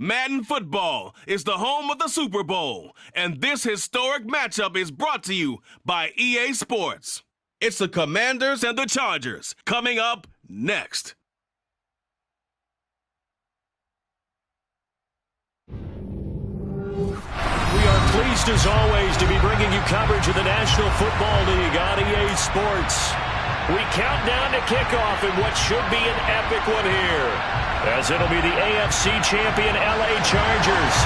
Madden Football is the home of the Super Bowl, and this historic matchup is brought to you by EA Sports. It's the Commanders and the Chargers coming up next. We are pleased as always to be bringing you coverage of the National Football League on EA Sports. We count down to kickoff in what should be an epic one here, as it'll be the AFC champion LA Chargers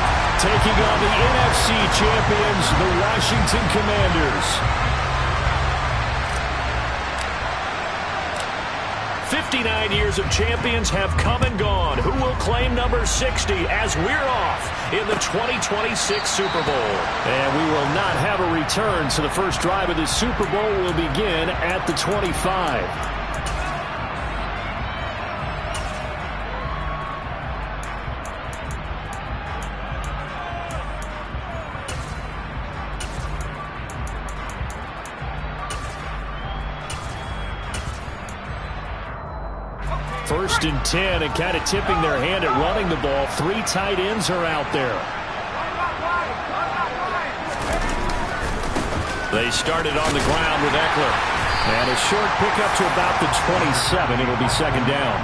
taking on the NFC champions, the Washington Commanders. 59 years of champions have come and gone. Who will claim number 60 as we're off in the 2026 Super Bowl? And we will not have a return, so the first drive of the Super Bowl will begin at the 25. First and 10, and kind of tipping their hand at running the ball. 3 tight ends are out there. They started on the ground with Eckler. And a short pickup to about the 27. It'll be second down.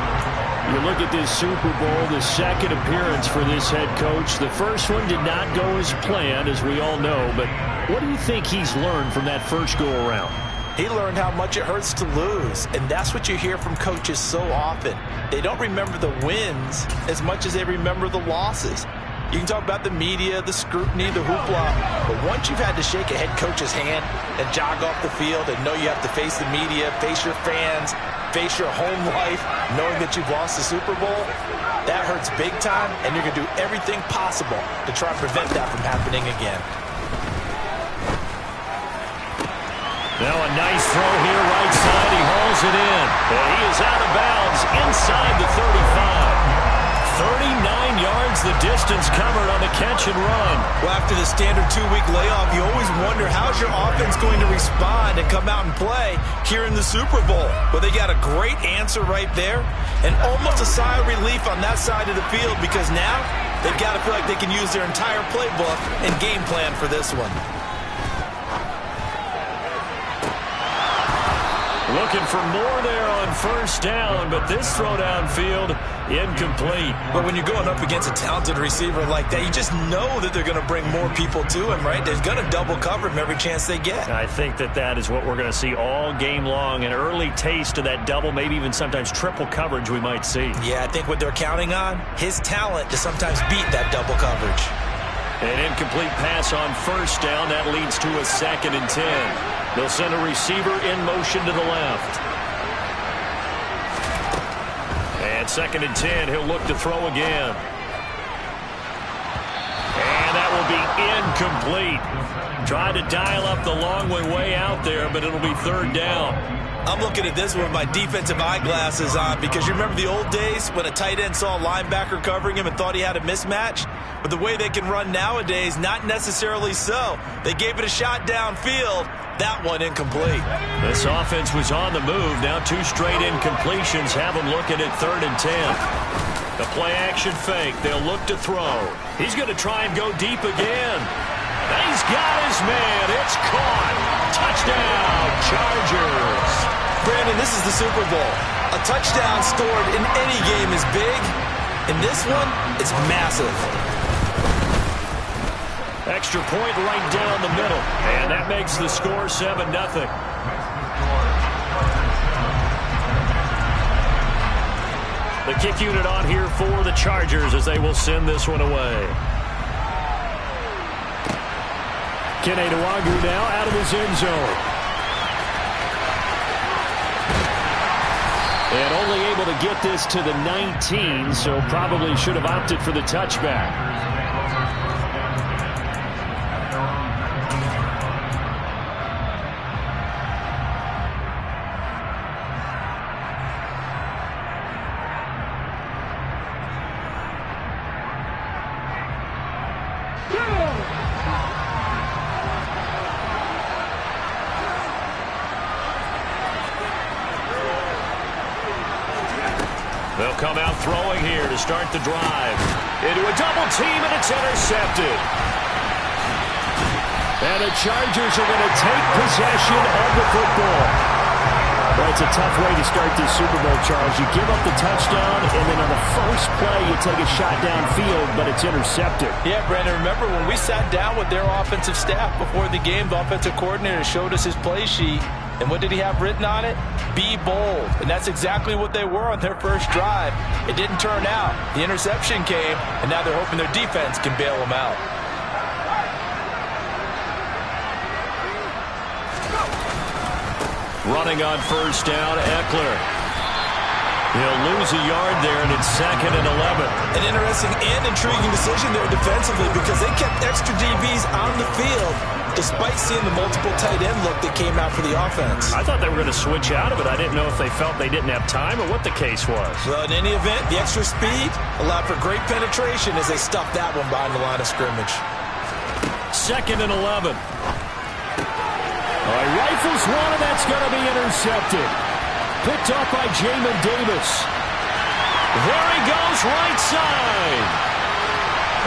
You look at this Super Bowl, the second appearance for this head coach. The first one did not go as planned, as we all know. But what do you think he's learned from that first go-around? He learned how much it hurts to lose, and that's what you hear from coaches so often. They don't remember the wins as much as they remember the losses. You can talk about the media, the scrutiny, the hoopla, but once you've had to shake a head coach's hand and jog off the field and know you have to face the media, face your fans, face your home life, knowing that you've lost the Super Bowl, that hurts big time, and you're going to do everything possible to try and prevent that from happening again. Now a nice throw here, right side. He hauls it in. And he is out of bounds inside the 35. 39 yards the distance covered on the catch and run. Well, after the standard 2-week layoff, you always wonder how's your offense going to respond and come out and play here in the Super Bowl. Well, they got a great answer right there and almost a sigh of relief on that side of the field because now they've got to feel like they can use their entire playbook and game plan for this one. Looking for more there on first down, but this throw downfield incomplete. But when you're going up against a talented receiver like that, you just know that they're going to bring more people to him, right? They're going to double cover him every chance they get. I think that is what we're going to see all game long, an early taste of that double, maybe even sometimes triple coverage we might see. Yeah, I think what they're counting on, his talent to sometimes beat that double coverage. An incomplete pass on first down. That leads to a 2nd and 10. They'll send a receiver in motion to the left. And 2nd and 10. He'll look to throw again. And that will be incomplete. Tried to dial up the long way out there, but it'll be 3rd down. I'm looking at this with my defensive eyeglasses on because you remember the old days when a tight end saw a linebacker covering him and thought he had a mismatch? But the way they can run nowadays, not necessarily so. They gave it a shot downfield. That one incomplete. This offense was on the move. Now 2 straight incompletions have them looking at 3rd and 10. The play action fake. They'll look to throw. He's going to try and go deep again. And he's got his man. It's caught. Touchdown, Chargers. Brandon, this is the Super Bowl. A touchdown scored in any game is big. In this one, it's massive. Extra point right down the middle. And that makes the score 7-0. The kick unit on here for the Chargers as they will send this one away. Kene Nwangwu now out of his end zone. And only able to get this to the 19, so probably should have opted for the touchback. They'll come out throwing here to start the drive. Into a double team, and it's intercepted. And the Chargers are going to take possession of the football. Well, it's a tough way to start this Super Bowl, Charles. You give up the touchdown, and then on the first play, you take a shot downfield, but it's intercepted. Yeah, Brandon, remember when we sat down with their offensive staff before the game, the offensive coordinator showed us his play sheet, and what did he have written on it? Be bold. And that's exactly what they were on their first drive. It didn't turn out. The interception came, and now they're hoping their defense can bail them out. Running on first down, Eckler. He'll lose a yard there, and it's 2nd and 11. An interesting and intriguing decision there defensively because they kept extra DBs on the field despite seeing the multiple tight end look that came out for the offense. I thought they were going to switch out of it. I didn't know if they felt they didn't have time or what the case was. Well, in any event, the extra speed allowed for great penetration as they stuffed that one behind the line of scrimmage. 2nd and 11. He rifles one, and that's going to be intercepted. Picked up by Jamin Davis. There he goes, right side.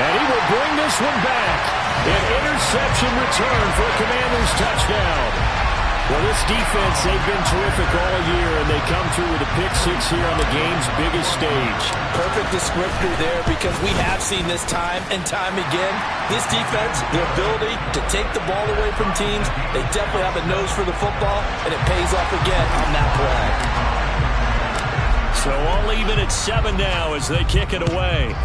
And he will bring this one back. An interception return for a Commanders touchdown. Well, this defense, they've been terrific all year, and they come through with a pick six here on the game's biggest stage. Perfect descriptor there because we have seen this time and time again. This defense, the ability to take the ball away from teams, they definitely have a nose for the football, and it pays off again on that play. So all even at 7 now as they kick it away.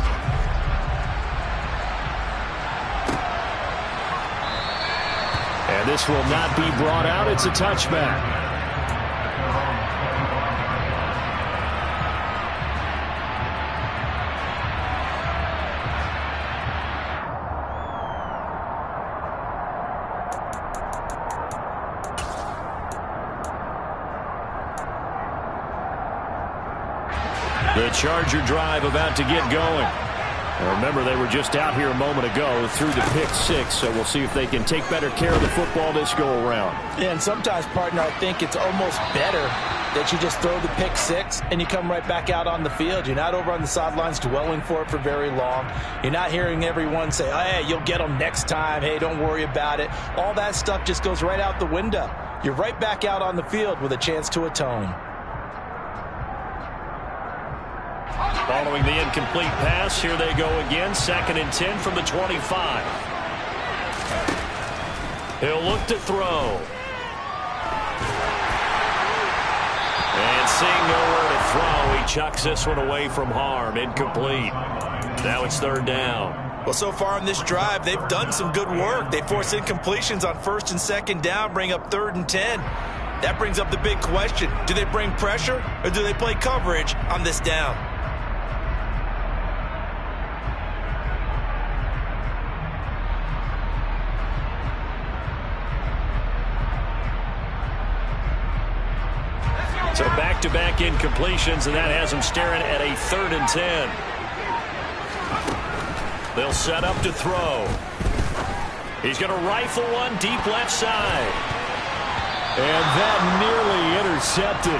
And this will not be brought out. It's a touchback. The Charger drive about to get going. Remember, they were just out here a moment ago through the pick six, so we'll see if they can take better care of the football this go-around. Yeah, and sometimes, partner, I think it's almost better that you just throw the pick six and you come right back out on the field. You're not over on the sidelines dwelling for it for very long. You're not hearing everyone say, oh, hey, you'll get them next time. Hey, don't worry about it. All that stuff just goes right out the window. You're right back out on the field with a chance to atone. Following the incomplete pass, here they go again. 2nd and 10 from the 25. He'll look to throw. And seeing nowhere to throw, he chucks this one away from harm. Incomplete. Now it's 3rd down. Well, so far on this drive, they've done some good work. They force incompletions on 1st and 2nd down, bring up 3rd and 10. That brings up the big question. Do they bring pressure or do they play coverage on this down? So back-to-back incompletions, and that has them staring at a 3rd and 10. They'll set up to throw. He's going to rifle one deep left side. And that nearly intercepted.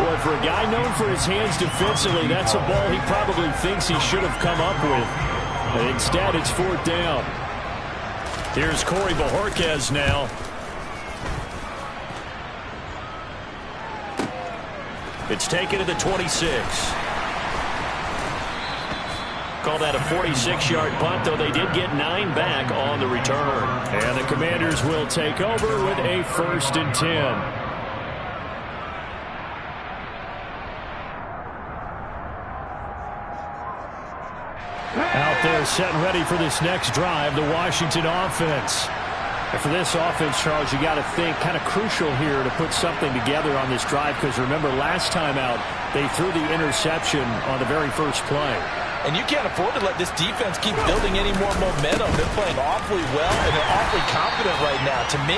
Boy, for a guy known for his hands defensively, that's a ball he probably thinks he should have come up with. And instead, it's 4th down. Here's Corey Bojorquez now. It's taken to the 26. Call that a 46-yard punt, though they did get 9 back on the return. And the Commanders will take over with a 1st and 10. Out there set and ready for this next drive, the Washington offense. And for this offense, Charles, you got to think kind of crucial here to put something together on this drive because remember last time out they threw the interception on the very first play. And you can't afford to let this defense keep building any more momentum. They're playing awfully well and they're awfully confident right now. To me,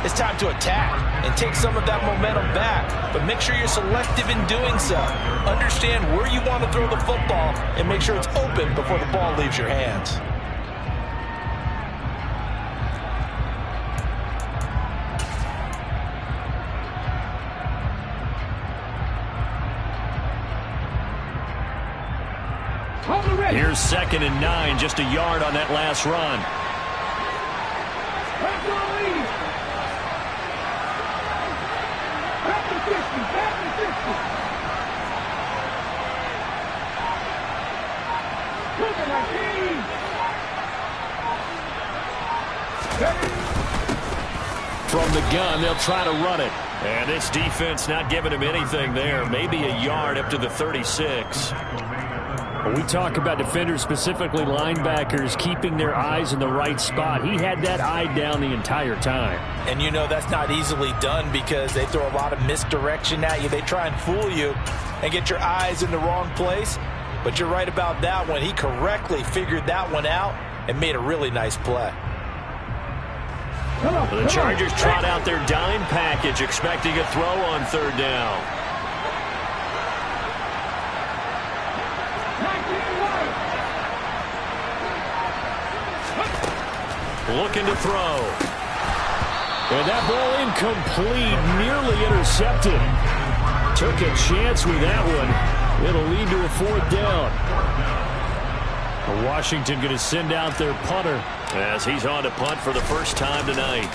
it's time to attack and take some of that momentum back. But make sure you're selective in doing so. Understand where you want to throw the football and make sure it's open before the ball leaves your hands. Here's 2nd and 9, just a yard on that last run. From the gun, they'll try to run it. And this defense not giving him anything there. Maybe a yard up to the 36. When we talk about defenders, specifically linebackers, keeping their eyes in the right spot, he had that eye down the entire time. And you know that's not easily done because they throw a lot of misdirection at you. They try and fool you and get your eyes in the wrong place. But you're right about that one. He correctly figured that one out and made a really nice play. The Chargers trot out their dime package, expecting a throw on 3rd down. Looking to throw. And that ball incomplete, nearly intercepted. Took a chance with that one. It'll lead to a 4th down. Washington going to send out their punter as he's on to punt for the first time tonight.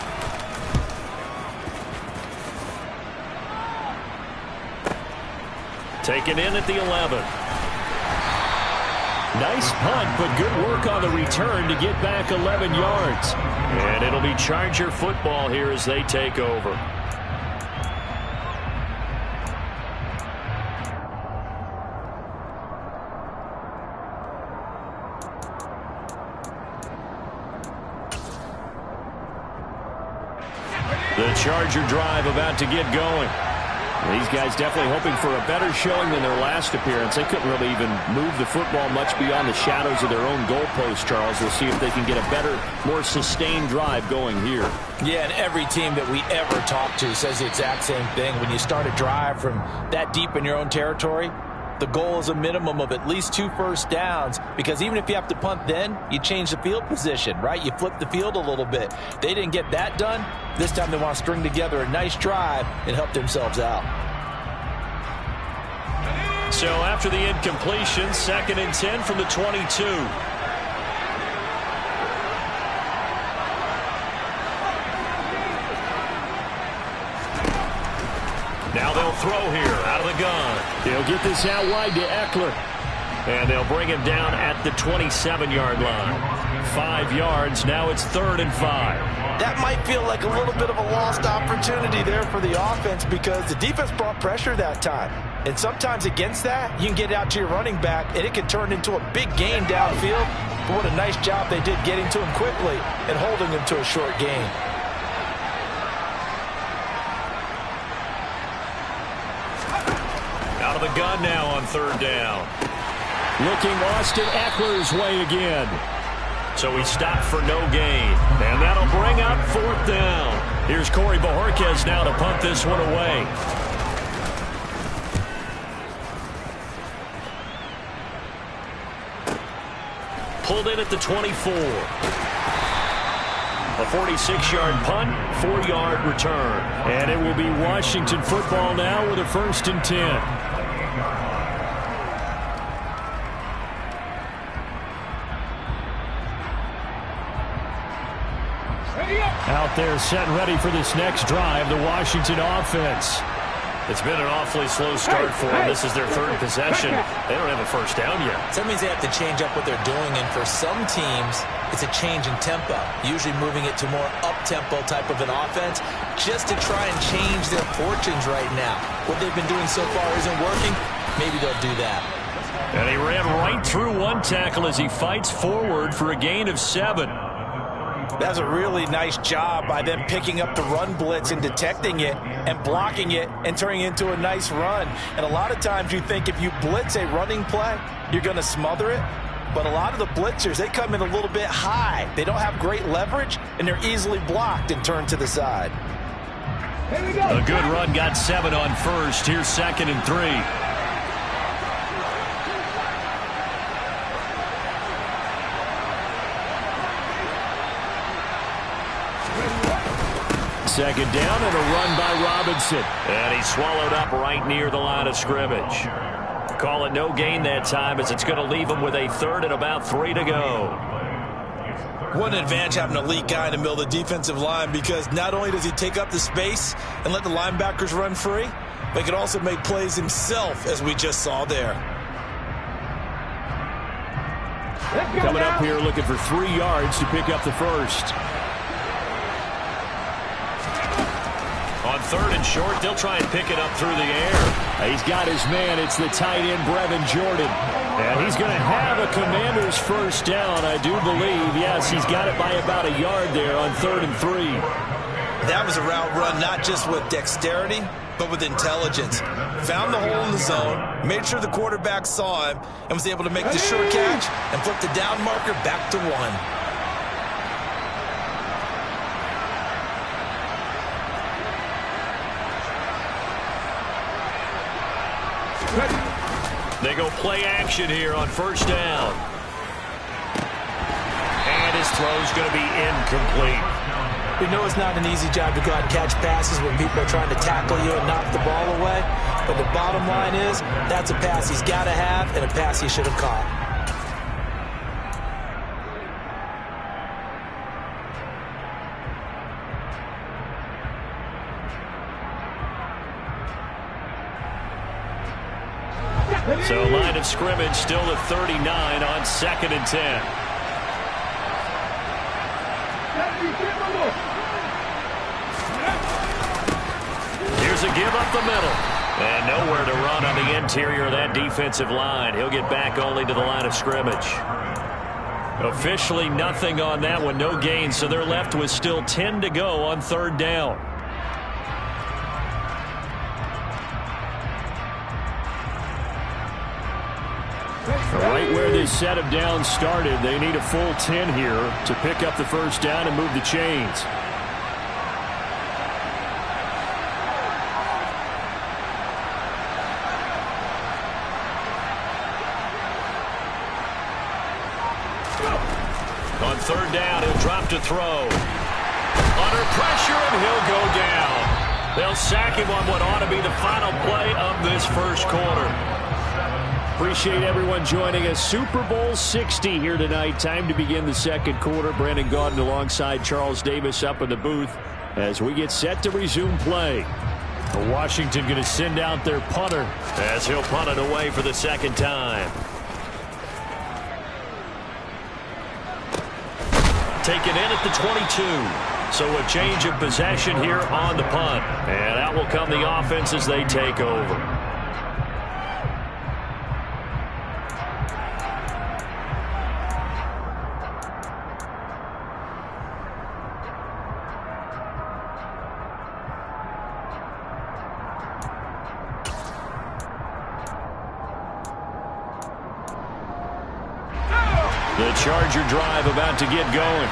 Taken in at the 11. Nice punt, but good work on the return to get back 11 yards. And it'll be Charger football here as they take over. The Charger drive about to get going. These guys definitely hoping for a better showing than their last appearance. They couldn't really even move the football much beyond the shadows of their own goalpost, Charles. We'll see if they can get a better, more sustained drive going here. Yeah, and every team that we ever talk to says the exact same thing. When you start a drive from that deep in your own territory, the goal is a minimum of at least 2 first downs, because even if you have to punt then, you change the field position, right? You flip the field a little bit. They didn't get that done. This time they want to string together a nice drive and help themselves out. So after the incompletion, 2nd and 10 from the 22. Now they'll throw here out of the gun. They'll get this out wide to Eckler. And they'll bring him down at the 27-yard line. 5 yards. Now it's 3rd and 5. That might feel like a little bit of a lost opportunity there for the offense because the defense brought pressure that time. And sometimes against that, you can get out to your running back, and it can turn into a big gain downfield. But what a nice job they did getting to him quickly and holding him to a short gain. Out of the gun now on 3rd down. Looking Austin Eckler's way again. So he stopped for no gain. And that'll bring up 4th down. Here's Corey Bojorquez now to punt this one away. Pulled in at the 24. A 46-yard punt, 4-yard return. And it will be Washington football now with a 1st and 10. Out there set and ready for this next drive, the Washington offense. It's been an awfully slow start for them. This is their 3rd possession. They don't have a first down yet. So that means they have to change up what they're doing, and for some teams, it's a change in tempo, usually moving it to more up-tempo type of an offense just to try and change their fortunes right now. What they've been doing so far isn't working. Maybe they'll do that. And he ran right through one tackle as he fights forward for a gain of 7. That's a really nice job by them picking up the run blitz and detecting it and blocking it and turning it into a nice run. And a lot of times you think if you blitz a running play, you're going to smother it. But a lot of the blitzers, they come in a little bit high. They don't have great leverage, and they're easily blocked and turned to the side. A good run got 7 on 1st. Here's 2nd and 3. Second down and a run by Robinson. And he swallowed up right near the line of scrimmage. call it no gain that time as it's going to leave them with a third and about 3 to go. What an advantage having an elite guy in the middle of the defensive line, because not only does he take up the space and let the linebackers run free, but he can also make plays himself, as we just saw there. Coming up here looking for 3 yards to pick up the first. On 3rd and short, they'll try and pick it up through the air. He's got his man. It's the tight end, Brevin Jordan. And he's going to have a Commanders first down, I do believe. Yes, he's got it by about a yard there on 3rd and 3. That was a route run not just with dexterity, but with intelligence. Found the hole in the zone, made sure the quarterback saw him, and was able to make the sure catch and flip the down marker back to 1. They go play action here on first down. And his throw's going to be incomplete. We know it's not an easy job to go out and catch passes when people are trying to tackle you and knock the ball away. But the bottom line is, that's a pass he's got to have and a pass he should have caught. So line of scrimmage still at 39 on 2nd and 10. Here's a give up the middle. And nowhere to run on the interior of that defensive line. He'll get back only to the line of scrimmage. Officially nothing on that one, no gain. So they're left with still 10 to go on 3rd down. Right where this set of downs started, they need a full 10 here to pick up the first down and move the chains. On 3rd down, he'll drop to throw. Under pressure, and he'll go down. They'll sack him on what ought to be the final play of this first quarter. Appreciate everyone joining us. Super Bowl 60 here tonight. Time to begin the second quarter. Brandon Gaudin alongside Charles Davis up in the booth as we get set to resume play. Washington going to send out their punter as he'll punt it away for the second time. Taken in at the 22. So a change of possession here on the punt. And out will come the offense as they take over. The Charger drive about to get going.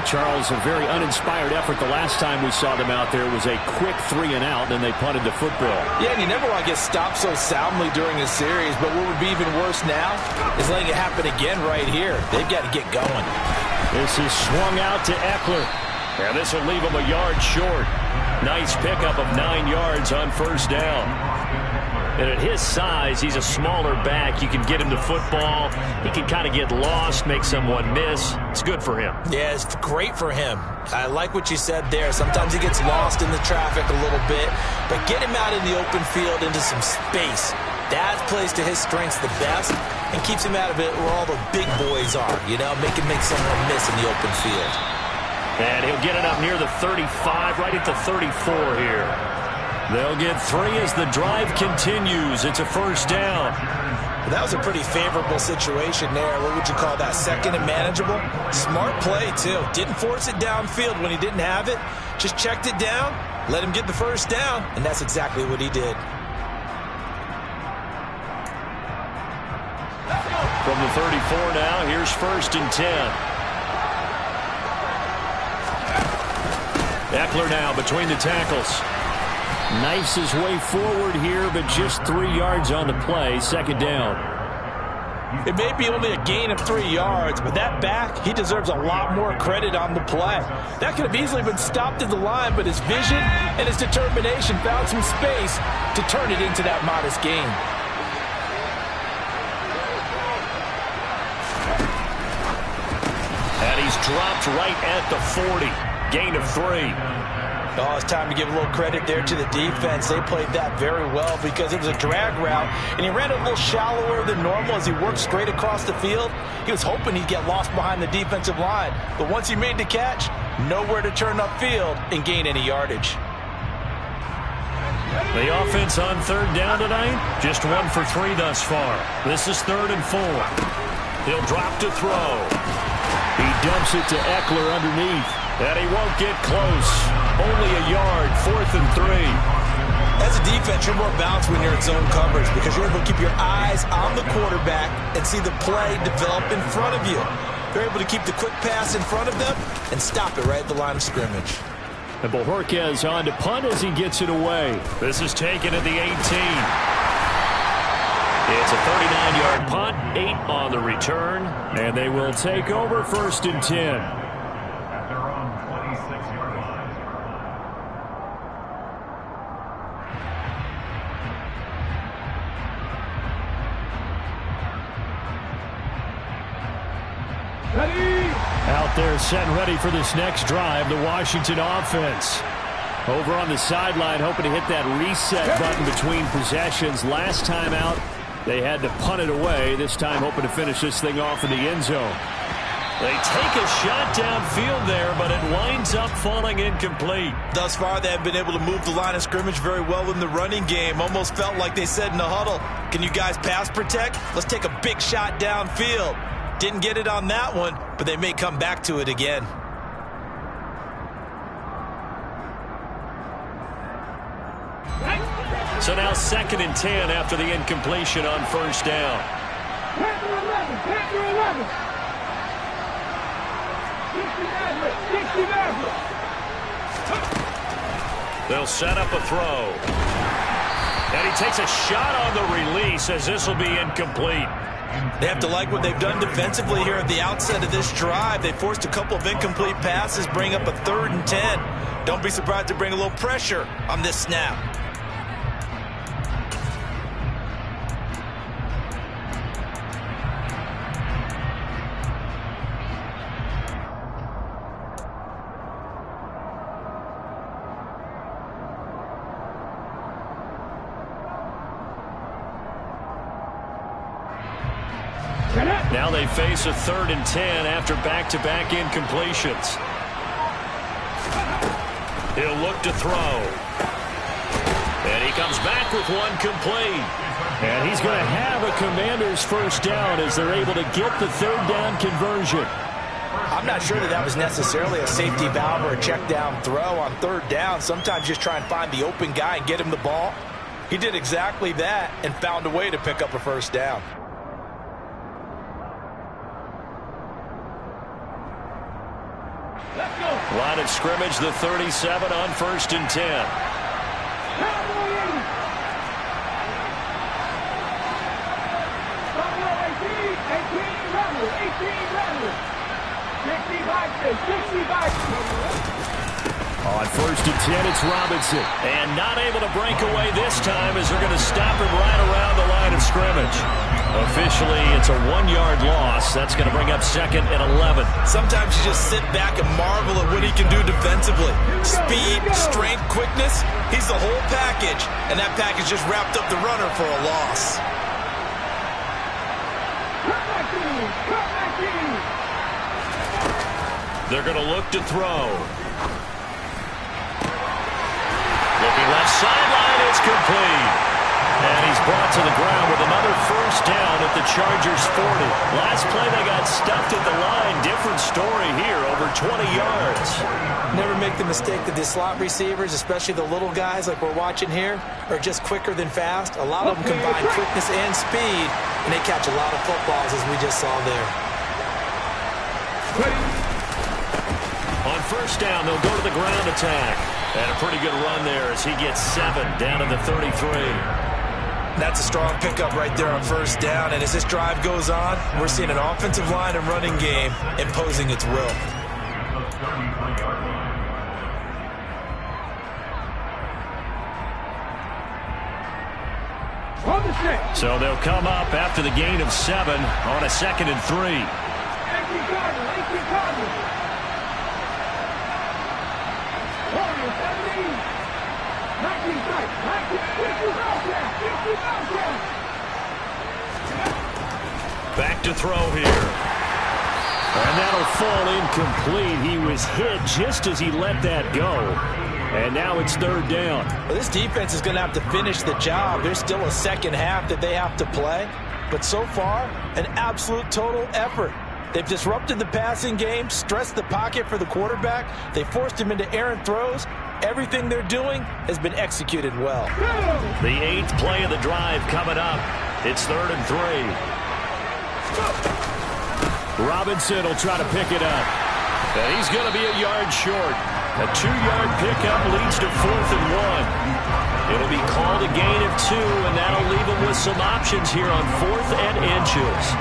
Charles, a very uninspired effort the last time we saw them out there was a quick 3 and out, and they punted the football. Yeah, and you never want to get stopped so soundly during a series, but what would be even worse now is letting it happen again right here. They've got to get going. This is swung out to Eckler. And this will leave him a yard short. Nice pickup of 9 yards on first down. And at his size, he's a smaller back. You can get him the football. He can kind of get lost, make someone miss. It's good for him. Yeah, it's great for him. I like what you said there. Sometimes he gets lost in the traffic a little bit, but get him out in the open field into some space. That plays to his strengths the best and keeps him out of it where all the big boys are, you know, make someone miss in the open field. And he'll get it up near the 35, right at the 34 here. They'll get 3 as the drive continues. It's a first down. That was a pretty favorable situation there. What would you call that? Second and manageable? Smart play, too. Didn't force it downfield when he didn't have it. Just checked it down, let him get the first down, and that's exactly what he did. From the 34 now, here's 1st and 10. Eckler now between the tackles. Knifes his way forward here, but just 3 yards on the play. Second down. It may be only a gain of 3 yards, but that back, he deserves a lot more credit on the play. That could have easily been stopped at the line, but his vision and his determination found some space to turn it into that modest gain. He's dropped right at the 40. Gain of 3. Oh, it's time to give a little credit there to the defense. They played that very well because it was a drag route, and he ran it a little shallower than normal as he worked straight across the field. He was hoping he'd get lost behind the defensive line, but once he made the catch, nowhere to turn upfield and gain any yardage. The offense on third down tonight, just 1 for 3 thus far. This is 3rd and 4. He'll drop to throw. He dumps it to Eckler underneath, and he won't get close. Only a yard, 4th and 3. As a defense, you're more balanced when you're in zone coverage because you're able to keep your eyes on the quarterback and see the play develop in front of you. You're able to keep the quick pass in front of them and stop it right at the line of scrimmage. And Bojorquez on to punt as he gets it away. This is taken at the 18. It's a 39-yard punt, 8 on the return, and they will take over 1st and 10. Out there set and ready for this next drive, the Washington offense. Over on the sideline, hoping to hit that reset button between possessions. Last time out, they had to punt it away. This time hoping to finish this thing off in the end zone. They take a shot downfield there, but it winds up falling incomplete. Thus far, they have been able to move the line of scrimmage very well in the running game. Almost felt like they said in the huddle, can you guys pass protect? Let's take a big shot downfield. Didn't get it on that one, but they may come back to it again. So now 2nd and 10 after the incompletion on 1st down. Panther 11, Panther 11. 60 Maverick. They'll set up a throw. And he takes a shot on the release as this will be incomplete. They have to like what they've done defensively here at the outset of this drive. They forced a couple of incomplete passes, bring up a 3rd and 10. Don't be surprised to bring a little pressure on this snap. Now they face a 3rd and 10 after back-to-back incompletions. He'll look to throw. And he comes back with one complete. And he's going to have a Commanders 1st down as they're able to get the 3rd down conversion. I'm not sure that was necessarily a safety valve or a check down throw on 3rd down. Sometimes just try and find the open guy and get him the ball. He did exactly that and found a way to pick up a 1st down. Line of scrimmage, the 37 on 1st and 10. On 1st and 10, it's Robinson. And not able to break away this time as they're going to stop him right around the line of scrimmage. Officially, it's a 1-yard loss. That's going to bring up 2nd and 11. Sometimes you just sit back and marvel at what he can do defensively. Speed, strength, quickness, he's the whole package. And that package just wrapped up the runner for a loss. They're going to look to throw. Looking left sideline, it's complete. And he's brought to the ground with another 1st down at the Chargers 40. Last play they got stuffed at the line. Different story here, over 20 yards. Never make the mistake that the slot receivers, especially the little guys like we're watching here, are just quicker than fast. A lot of them combine quickness and speed, and they catch a lot of footballs as we just saw there. On 1st down, they'll go to the ground attack. And a pretty good run there as he gets 7 down to the 33. That's a strong pickup right there on 1st down. And as this drive goes on, we're seeing an offensive line and running game imposing its will. So they'll come up after the gain of 7 on a 2nd and 3. 18 Cardinals. Warriors, 17. 19 strike. 19, 50 ball count. 50 ball count. Back to throw here. And that'll fall incomplete. He was hit just as he let that go. And now it's third down. Well, this defense is going to have to finish the job. There's still a second half that they have to play. But so far, an absolute total effort. They've disrupted the passing game, stressed the pocket for the quarterback. They forced him into errant throws. Everything they're doing has been executed well. The 8th play of the drive coming up. It's 3rd and 3. Robinson will try to pick it up. And he's going to be a yard short. A 2-yard pickup leads to 4th and 1. It'll be called a gain of 2, and that'll leave him with some options here on 4th and inches.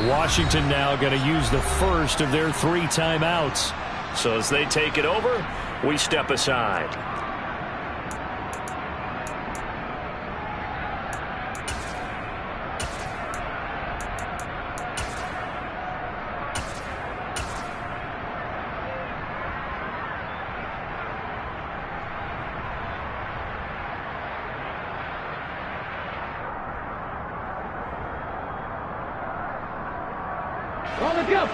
Washington now going to use the first of their 3 timeouts. So as they take it over, we step aside. On the jump.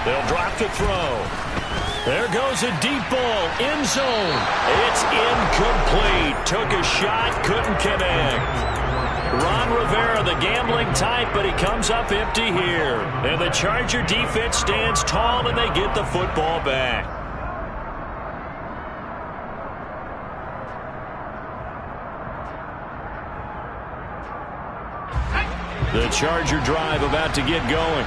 They'll drop to throw. There goes a deep ball, end zone. It's incomplete. Took a shot, couldn't connect. Ron Rivera, the gambling type, but he comes up empty here. And the Charger defense stands tall, and they get the football back. The Charger drive about to get going.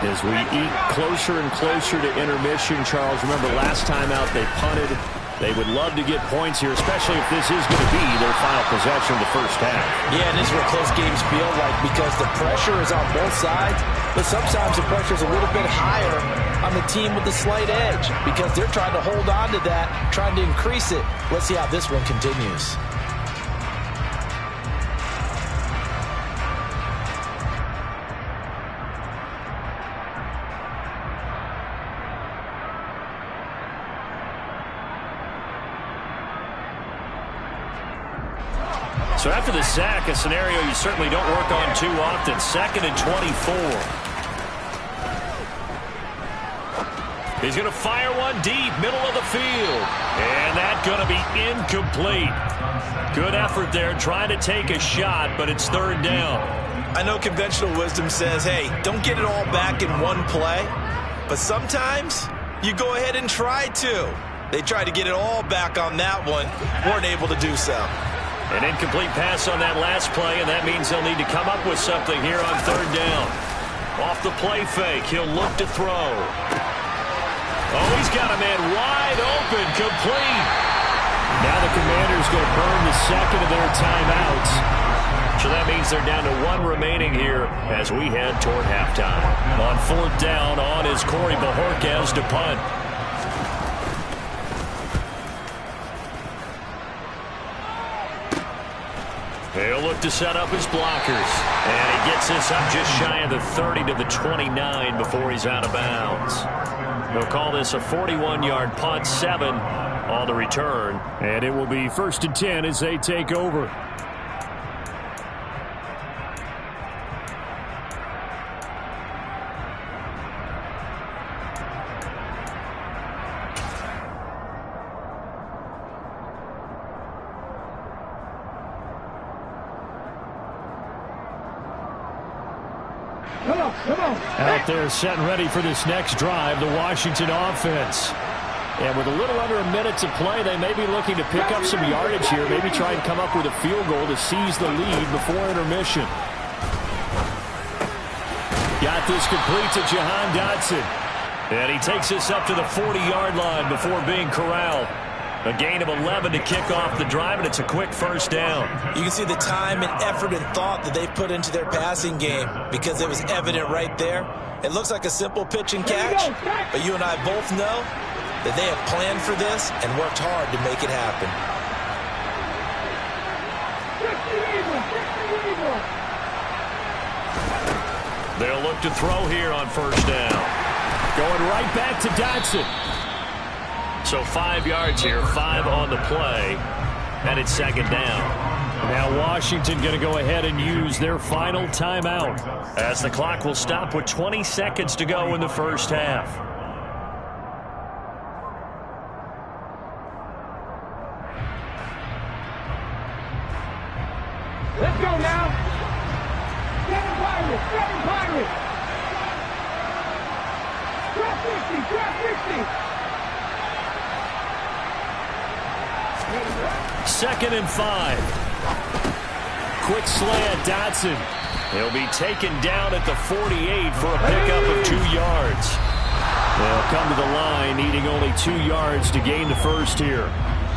As we eat closer and closer to intermission, Charles, remember last time out they punted. They would love to get points here, especially if this is going to be their final possession of the first half. Yeah, and this is what close games feel like because the pressure is on both sides, but sometimes the pressure is a little bit higher on the team with the slight edge because they're trying to hold on to that, trying to increase it. Let's see how this one continues. So after the sack, a scenario you certainly don't work on too often. 2nd and 24. He's going to fire one deep, middle of the field. And that's going to be incomplete. Good effort there, trying to take a shot, but it's 3rd down. I know conventional wisdom says, hey, don't get it all back in one play. But sometimes you go ahead and try to. They tried to get it all back on that one. Weren't able to do so. An incomplete pass on that last play, and that means they'll need to come up with something here on 3rd down. Off the play fake, he'll look to throw. Oh, he's got a man wide open, complete. Now the Commanders going to burn the 2nd of their timeouts. So that means they're down to 1 remaining here as we head toward halftime. On 4th down, on is Corey Bojorquez to punt. He'll look to set up his blockers. And he gets this up just shy of the 30 to the 29 before he's out of bounds. They'll call this a 41-yard punt, 7 on the return. And it will be 1st and 10 as they take over. Out there set and ready for this next drive, the Washington offense. And with a little under a minute to play, they may be looking to pick up some yardage here, maybe try and come up with a field goal to seize the lead before intermission. Got this complete to Jahan Dotson. And he takes this up to the 40-yard line before being corralled. A gain of 11 to kick off the drive, and it's a quick first down. You can see the time and effort and thought that they put into their passing game because it was evident right there. It looks like a simple pitch and catch, but you and I both know that they have planned for this and worked hard to make it happen. They'll look to throw here on first down. Going right back to Dotson. So 5 yards here, 5 on the play, and it's second down. Now Washington going to go ahead and use their final timeout as the clock will stop with 20 seconds to go in the first half. Let's go now. Seven Pirates. Drop 60. Second and 5. Quick slant, Dotson. He'll be taken down at the 48 for a pickup of 2 yards. They'll come to the line needing only 2 yards to gain the first here.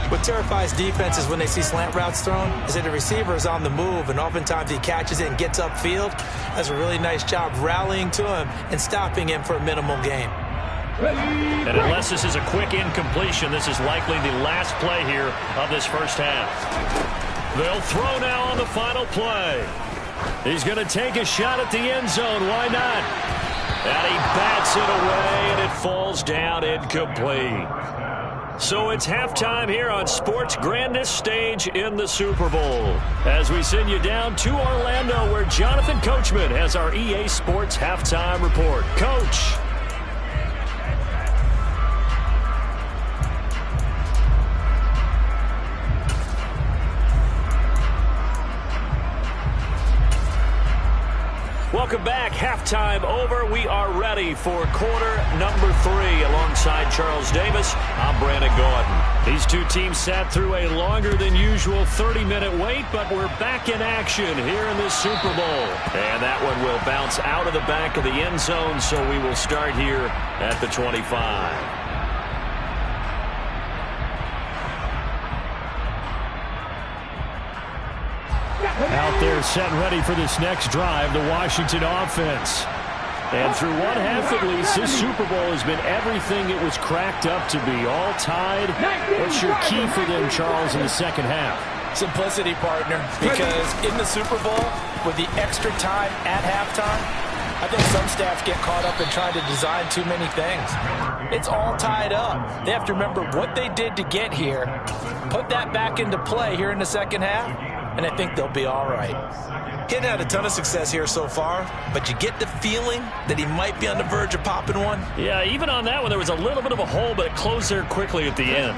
What terrifies defenses when they see slant routes thrown is that the receiver is on the move, and oftentimes he catches it and gets upfield. Does a really nice job rallying to him and stopping him for a minimal gain. And unless this is a quick incompletion, this is likely the last play here of this first half. They'll throw now on the final play. He's going to take a shot at the end zone. Why not? And he bats it away, and it falls down incomplete. So it's halftime here on sports' grandest stage in the Super Bowl. As we send you down to Orlando, where Jonathan Coachman has our EA Sports halftime report. Coach. Welcome back. Halftime over. We are ready for quarter number 3 alongside Charles Davis. I'm Brandon Gaudin. These two teams sat through a longer than usual 30-minute wait, but we're back in action here in this Super Bowl. And that one will bounce out of the back of the end zone, so we will start here at the 25. Out there set and ready for this next drive, the Washington offense. And through one half at least, this Super Bowl has been everything it was cracked up to be. All tied. What's your key for them, Charles, in the second half? Simplicity, partner, because in the Super Bowl, with the extra time at halftime, I think some staffs get caught up in trying to design too many things. It's all tied up. They have to remember what they did to get here, put that back into play here in the second half, and I think they'll be all right. He hadn't had a ton of success here so far, but you get the feeling that he might be on the verge of popping one. Yeah, even on that one, there was a little bit of a hole, but it closed there quickly at the end.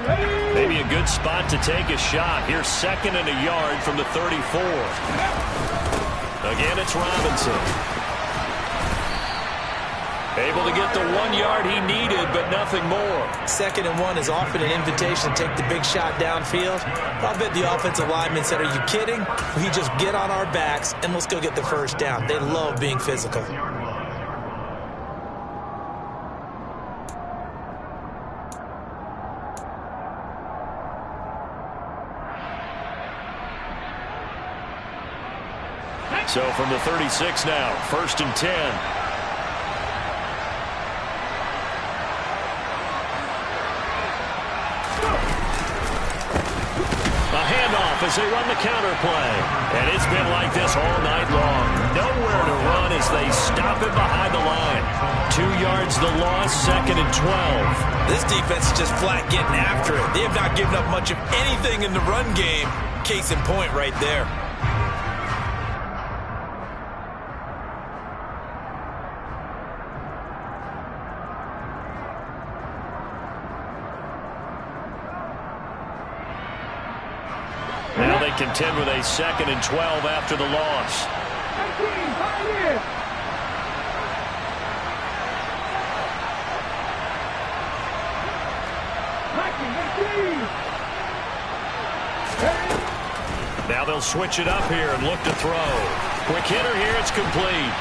Maybe a good spot to take a shot. Here's 2nd and a yard from the 34. Again, it's Robinson. Able to get the 1 yard he needed, but nothing more. 2nd and 1 is often an invitation to take the big shot downfield. I'll bet the offensive lineman said, are you kidding? We just get on our backs and let's go get the first down. They love being physical. So from the 36 now, 1st and 10. As they run the counter play. And it's been like this all night long. Nowhere to run as they stop it behind the line. 2 yards the loss, 2nd and 12. This defense is just flat getting after it. They have not given up much of anything in the run game. Case in point right there. Contend with a 2nd and 12 after the loss. Now they'll switch it up here and look to throw. Quick hitter here, it's complete.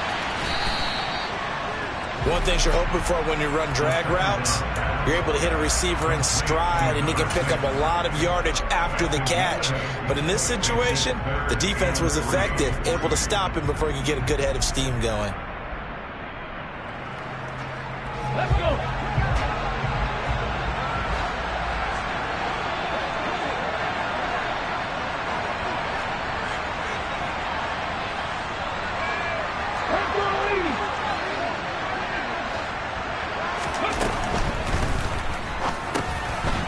One thing you're hoping for when you run drag routes, you're able to hit a receiver in stride, and he can pick up a lot of yardage after the catch. But in this situation, the defense was effective, able to stop him before he could get a good head of steam going. Let's go.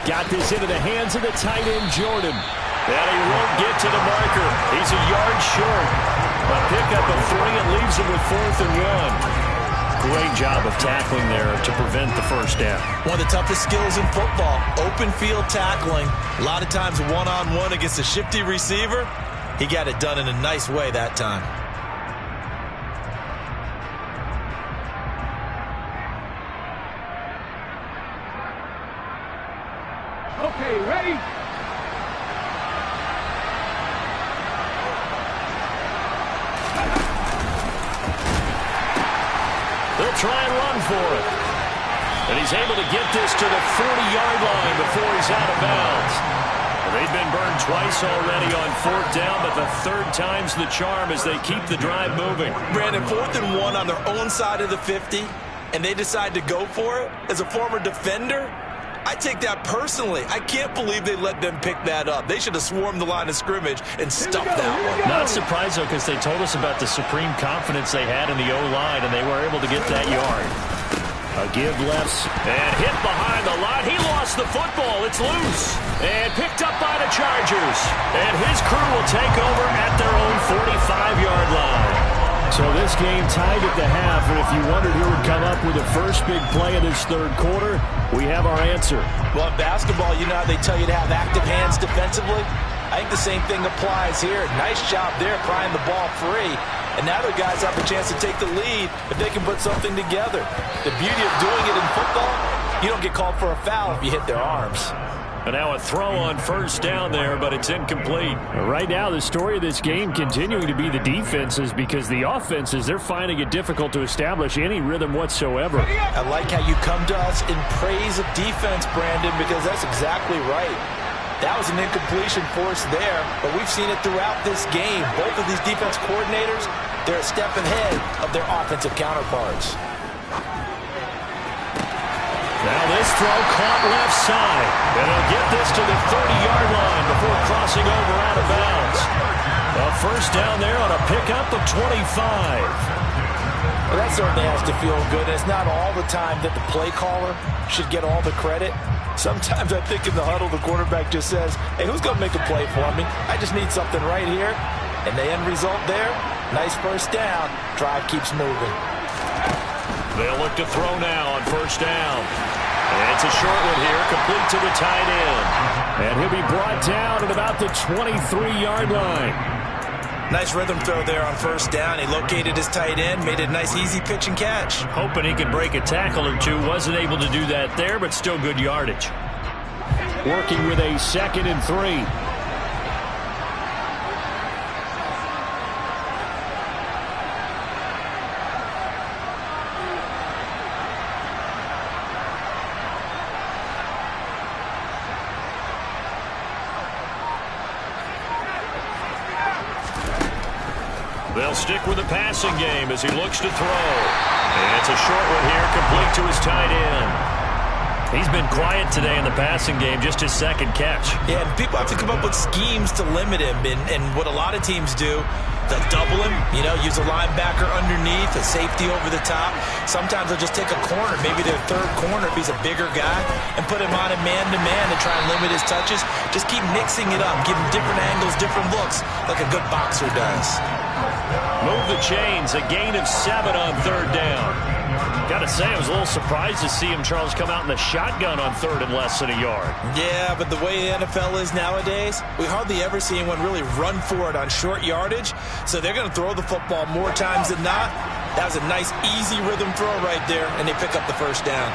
Got this into the hands of the tight end, Jordan. And he won't get to the marker. He's a yard short. A pickup of 3 and leaves him with 4th and 1. Great job of tackling there to prevent the first down. One of the toughest skills in football, open field tackling. A lot of times one-on-one against a shifty receiver. He got it done in a nice way that time. Okay, ready? They'll try and run for it. And he's able to get this to the 40-yard line before he's out of bounds. They've been burned twice already on 4th down, but the 3rd time's the charm as they keep the drive moving. Brandon, 4th and 1 on their own side of the 50, and they decide to go for it. As a former defender, I take that personally. I can't believe they let them pick that up. They should have swarmed the line of scrimmage and stuffed that one. Not surprised, though, because they told us about the supreme confidence they had in the O-line, and they were able to get that yard. A give left, and hit behind the line. He lost the football. It's loose. And picked up by the Chargers. And his crew will take over at their own 45-yard line. So this game tied at the half, and if you wondered who would come up with the first big play of this 3rd quarter, we have our answer. Well, in basketball, you know how they tell you to have active hands defensively? I think the same thing applies here. Nice job there prying the ball free. And now the guys have a chance to take the lead if they can put something together. The beauty of doing it in football, you don't get called for a foul if you hit their arms. And now a throw on 1st down there, but it's incomplete. Right now, the story of this game continuing to be the defenses, because the offenses, they're finding it difficult to establish any rhythm whatsoever. I like how you come to us in praise of defense, Brandon, because that's exactly right. That was an incompletion forced there, but we've seen it throughout this game. Both of these defense coordinators, they're a step ahead of their offensive counterparts. Now this throw caught left side. And he'll get this to the 30-yard line before crossing over out of bounds. A 1st down there on a pickup of 25. Well, that certainly has to feel good. It's not all the time that the play caller should get all the credit. Sometimes I think in the huddle, the quarterback just says, hey, who's going to make a play for me? I just need something right here. And the end result there, nice 1st down. Drive keeps moving. They'll look to throw now on 1st down. And it's a short one here, complete to the tight end. And he'll be brought down at about the 23-yard line. Nice rhythm throw there on 1st down. He located his tight end, made a nice easy pitch and catch. Hoping he could break a tackle or two. Wasn't able to do that there, but still good yardage. Working with a 2nd and 3. They'll stick with the passing game as he looks to throw. And it's a short one here, complete to his tight end. He's been quiet today in the passing game, just his 2nd catch. Yeah, and people have to come up with schemes to limit him. And what a lot of teams do, they'll double him, use a linebacker underneath, a safety over the top. Sometimes they'll just take a corner, maybe their 3rd corner if he's a bigger guy, and put him on a man-to-man to try and limit his touches. Just keep mixing it up, give him different angles, different looks, like a good boxer does. Move the chains, a gain of 7 on 3rd down. Got to say, I was a little surprised to see him, Charles, come out in the shotgun on 3rd and less than a yard. Yeah, but the way the NFL is nowadays, we hardly ever see anyone really run for it on short yardage. So they're going to throw the football more times than not. That was a nice, easy rhythm throw right there, and they pick up the 1st down.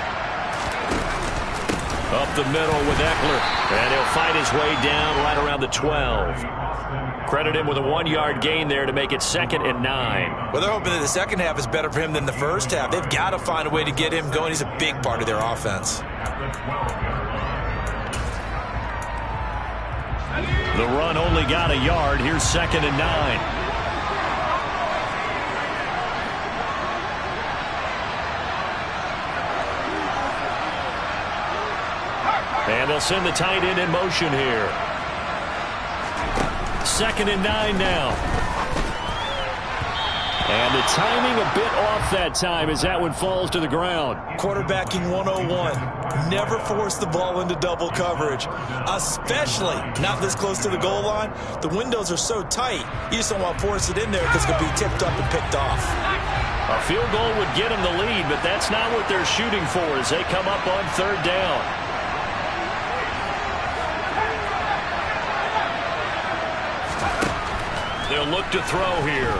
Up the middle with Eckler, and he'll fight his way down right around the 12. Credit him with a 1-yard gain there to make it 2nd and 9. Well, they're hoping that the second half is better for him than the first half. They've got to find a way to get him going. He's a big part of their offense. The run only got a yard. Here's 2nd and 9. And they'll send the tight end in motion here. 2nd and 9 now. And the timing a bit off that time as that one falls to the ground. Quarterbacking 101. Never force the ball into double coverage, especially not this close to the goal line. The windows are so tight, you just don't want to force it in there because it could be tipped up and picked off. A field goal would get them the lead, but that's not what they're shooting for as they come up on 3rd down. They'll look to throw here.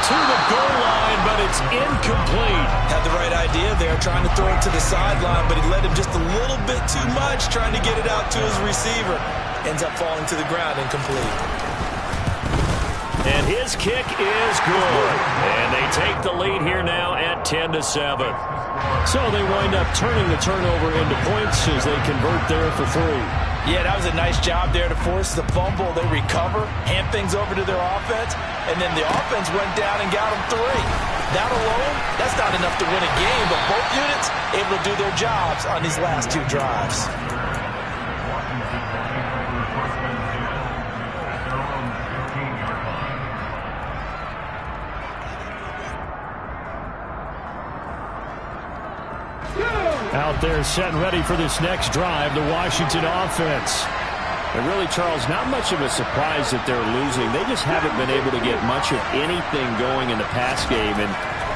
To the goal line, but it's incomplete. Had the right idea there, trying to throw it to the sideline, but he led him just a little bit too much, trying to get it out to his receiver. Ends up falling to the ground, incomplete. And his kick is good. And they take the lead here now at 10-7. So they wind up turning the turnover into points as they convert there for 3. Yeah, that was a nice job there to force the fumble. They recover, hand things over to their offense, and then the offense went down and got them 3. That alone, that's not enough to win a game, but both units able to do their jobs on these last 2 drives. Out there set and ready for this next drive, the Washington offense. And really, Charles, not much of a surprise that they're losing. They just haven't been able to get much of anything going in the pass game. And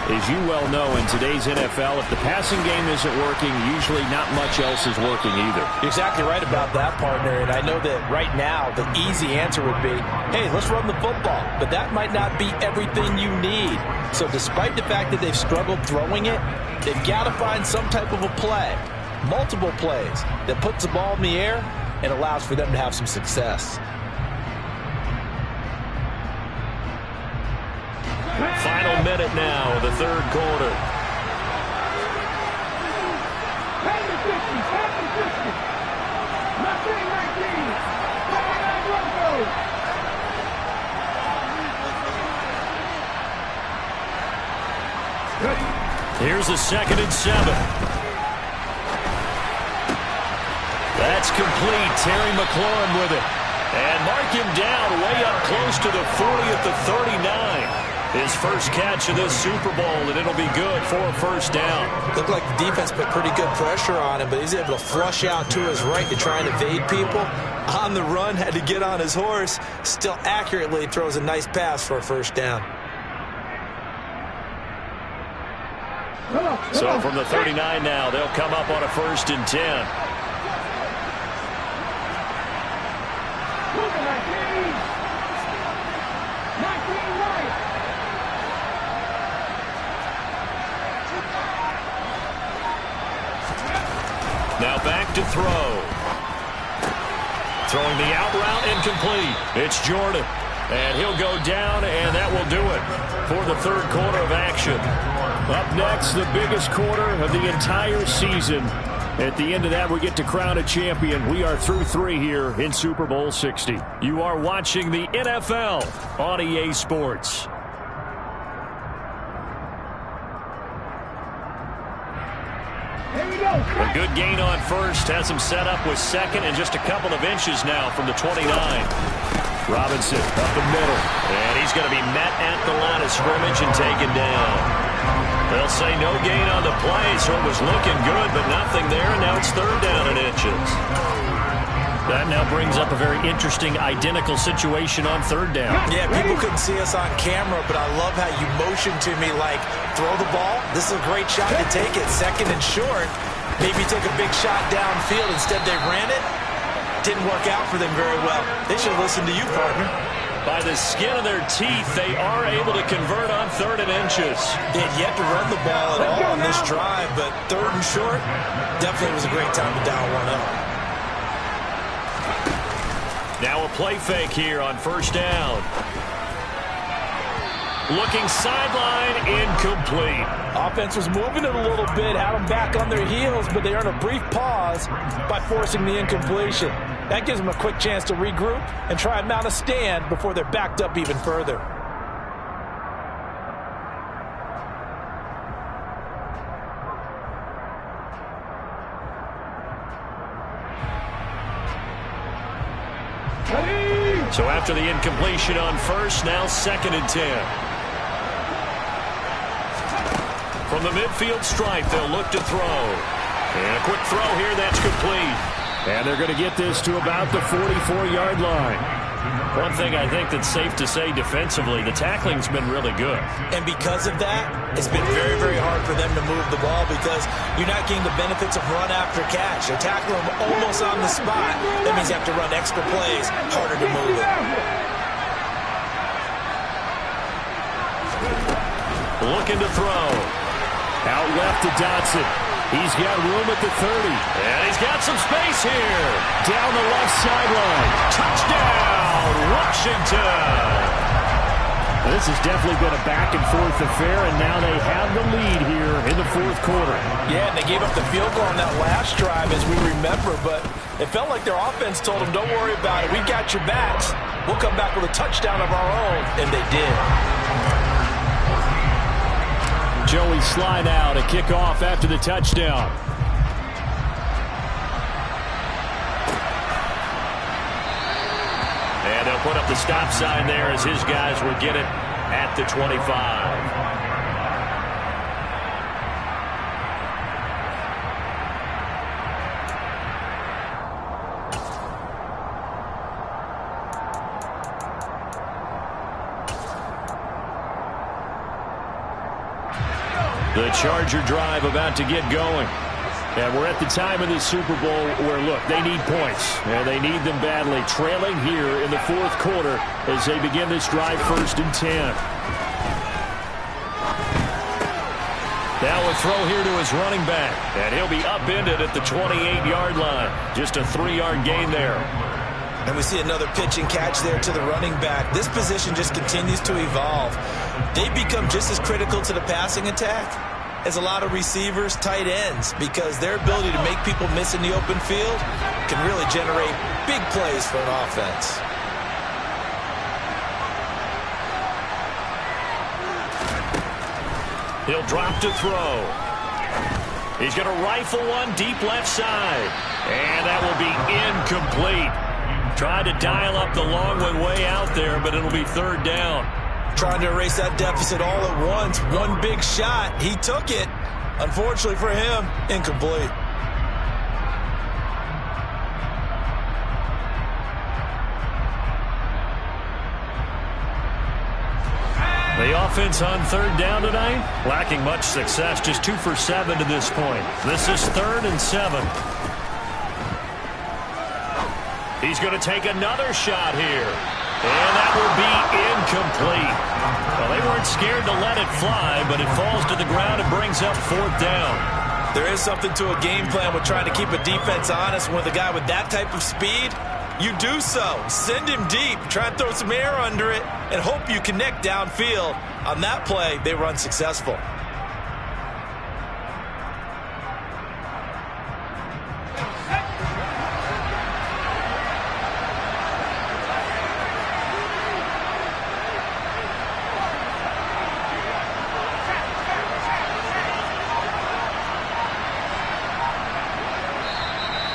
as you well know, in today's NFL, if the passing game isn't working, usually not much else is working either. You're exactly right about that, partner. And I know that right now the easy answer would be, hey, let's run the football. But that might not be everything you need. So despite the fact that they've struggled throwing it, they've got to find some type of a play, multiple plays, that puts the ball in the air and allows for them to have some success. Final minute now of the 3rd quarter. Here's a 2nd and 7. That's complete. Terry McLaurin with it. And mark him down way up close to the 40 at the 39. His first catch of this Super Bowl, and it'll be good for a 1st down. Looked like the defense put pretty good pressure on him, but he's able to flush out to his right to try and evade people. On the run, had to get on his horse. Still accurately throws a nice pass for a 1st down. So from the 39 now, they'll come up on a 1st and 10. Now back to throw. Throwing the out route incomplete. It's Jordan. And he'll go down, and that will do it for the 3rd quarter of action. Up next, the biggest quarter of the entire season. At the end of that, we get to crown a champion. We are through 3 here in Super Bowl 60. You are watching the NFL on EA Sports. A good gain on 1st. Has him set up with 2nd and just a couple of inches now from the 29. Robinson up the middle. And he's going to be met at the line of scrimmage and taken down. They'll say no gain on the play, so it was looking good, but nothing there, and now it's 3rd down and inches. That now brings up a very interesting identical situation on 3rd down. Yeah, people couldn't see us on camera, but I love how you motioned to me like, throw the ball. This is a great shot to take it. 2nd and short. Maybe take a big shot downfield. Instead, they ran it. Didn't work out for them very well. They should have listened to you, partner. By the skin of their teeth, they are able to convert on 3rd and inches. They had yet to run the ball at all on this drive, but 3rd and short, definitely was a great time to dial one up. Now a play fake here on first down. Looking sideline, incomplete. Offense was moving it a little bit, had them back on their heels, but they earned a brief pause by forcing the incompletion. That gives them a quick chance to regroup and try and mount a stand before they're backed up even further. So after the incompletion on first, now 2nd and 10. From the midfield stripe, they'll look to throw. And a quick throw here, that's complete. And they're going to get this to about the 44-yard line. One thing I think that's safe to say defensively, the tackling's been really good. And because of that, it's been very, very hard for them to move the ball because you're not getting the benefits of run after catch. They're tackling them almost on the spot. That means you have to run extra plays, harder to move it. Looking to throw. Out left to Dotson. He's got room at the 30. And he's got some space here. Down the left sideline. Touchdown, Washington. This has definitely been a back-and-forth affair, and now they have the lead here in the 4th quarter. Yeah, and they gave up the field goal on that last drive, as we remember, but it felt like their offense told them, don't worry about it. We got your backs. We'll come back with a touchdown of our own, and they did. Joey Slye now to kick off after the touchdown. And they'll put up the stop sign there as his guys will get it at the 25. The Charger drive about to get going. And we're at the time of the Super Bowl where, look, they need points. And they need them badly. Trailing here in the 4th quarter as they begin this drive 1st and 10. Now a throw here to his running back. And he'll be upended at the 28-yard line. Just a 3-yard gain there. And we see another pitch and catch there to the running back. This position just continues to evolve. They become just as critical to the passing attack as a lot of receivers, tight ends, because their ability to make people miss in the open field can really generate big plays for an offense. He'll drop to throw. He's going to rifle one deep left side. And that will be incomplete. Tried to dial up the long one way out there, but it'll be 3rd down. Trying to erase that deficit all at once. One big shot. He took it. Unfortunately for him, incomplete. The offense on 3rd down tonight, lacking much success, just 2 for 7 to this point. This is 3rd and 7. He's going to take another shot here. And that will be incomplete. Well, they weren't scared to let it fly, but it falls to the ground and brings up 4th down. There is something to a game plan with trying to keep a defense honest. With a guy with that type of speed, you do so. Send him deep. Try and throw some air under it and hope you connect downfield. On that play, they run successful.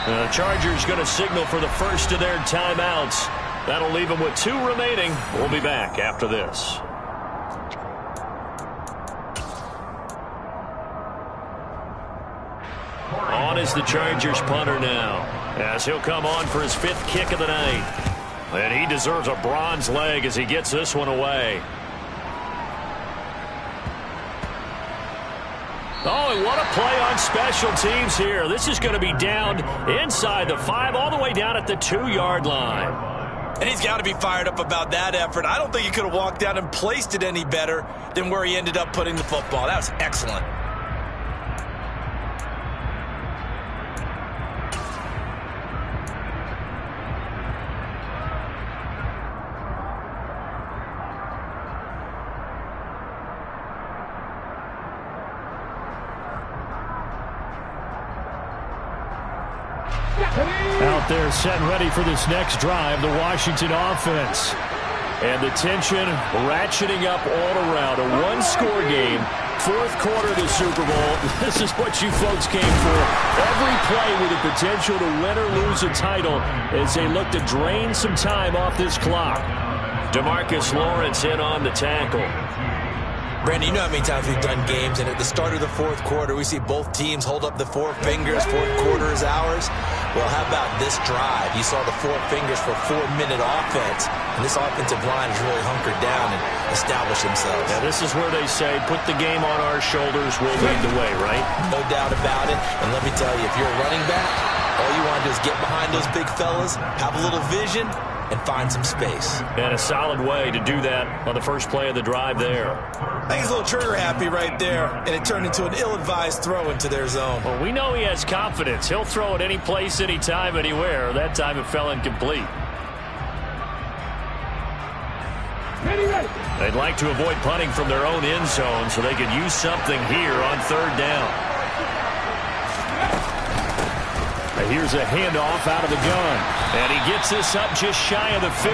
The Chargers going to signal for the first of their timeouts. That'll leave them with 2 remaining. We'll be back after this. On is the Chargers punter now, as he'll come on for his 5th kick of the night. And he deserves a bronze leg as he gets this one away. Oh, and what a play on special teams here. This is going to be down inside the 5, all the way down at the 2-yard line. And he's got to be fired up about that effort. I don't think he could have walked down and placed it any better than where he ended up putting the football. That was excellent. Out there set and ready for this next drive, the Washington offense. And the tension ratcheting up all around. A one-score game, fourth quarter of the Super Bowl. This is what you folks came for. Every play with the potential to win or lose a title as they look to drain some time off this clock. DeMarcus Lawrence in on the tackle. Brandon, you know how many times we've done games, and at the start of the fourth quarter, we see both teams hold up the four fingers, fourth quarter is ours. Well, how about this drive? You saw the four fingers for 4-minute offense, and this offensive line has really hunkered down and established themselves. Now, this is where they say, put the game on our shoulders, we'll lead the way, right? No doubt about it, and let me tell you, if you're a running back, all you want to do is get behind those big fellas, have a little vision, and find some space. And a solid way to do that on the first play of the drive there. I think he's a little trigger happy right there, and it turned into an ill-advised throw into their zone. Well, we know he has confidence. He'll throw it any place, anytime, anywhere. That time it fell incomplete. They'd like to avoid punting from their own end zone so they could use something here on third down. Here's a handoff out of the gun. And he gets this up just shy of the 15.